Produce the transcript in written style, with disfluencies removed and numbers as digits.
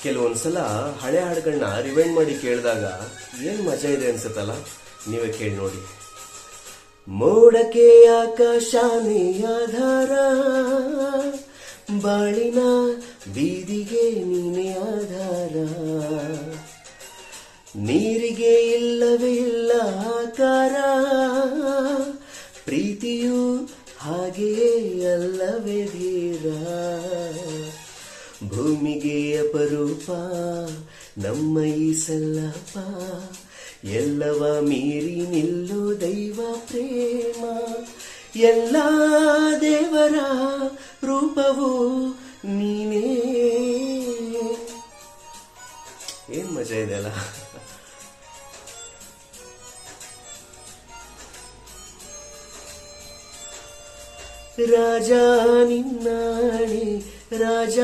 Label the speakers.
Speaker 1: ಕೆಲವೊಂದ್ಸಲ ಹಳೆ ಹಾಡುಗಳನ್ನ ರಿವೈಂಡ್ ಮಾಡಿ ಕೇಳಿದಾಗ ಏನ್ ಮಜಾ ಇದೆ ಅನ್ಸುತ್ತಲ್ಲ. ನೀವೇ ಕೇಳಿ ನೋಡಿ. ಮೋಡಕ್ಕೆ ಆಕಾಶನೇ ಆಧಾರ, ಬಾಳಿನ ಬೀದಿಗೆ ನೀನೇ ಆಧಾರ, ನೀರಿಗೆ ಇಲ್ಲವೇ ಇಲ್ಲ ಆಕಾರ, ಪ್ರೀತಿಯು ಹಾಗೆಯೇ ಅಲ್ಲವೇ ಧೀರ, ಭೂಮಿಗೆ ಅಪರೂಪ ನಮ್ಮ ಈ ಸಲ್ಲಪ್ಪ, ಎಲ್ಲವ ಮೀರಿ ನಿಲ್ಲೋ ದೈವ ಪ್ರೇಮ, ಎಲ್ಲ ದೇವರ ರೂಪವು ನೀನೇ. ಏನ್ ಮಜಾ ಇದೆ ಅಲ್ಲ. ರಾಜ ನಿನ್ನಾಣೆ, ರಾಜ